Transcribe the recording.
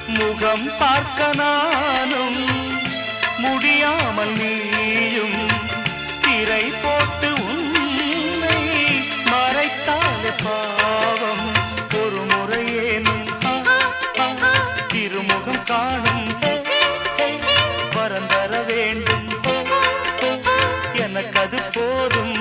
முகம் பார்க்க நானும் முடியாமல் நீயும் திரை போட்டு உன்னை மறைத்தாலே பாவம். ஒரு முறையேனும் திருமுகம் காணும் வரந்தர வேண்டும், எனக்கு அது போதும்.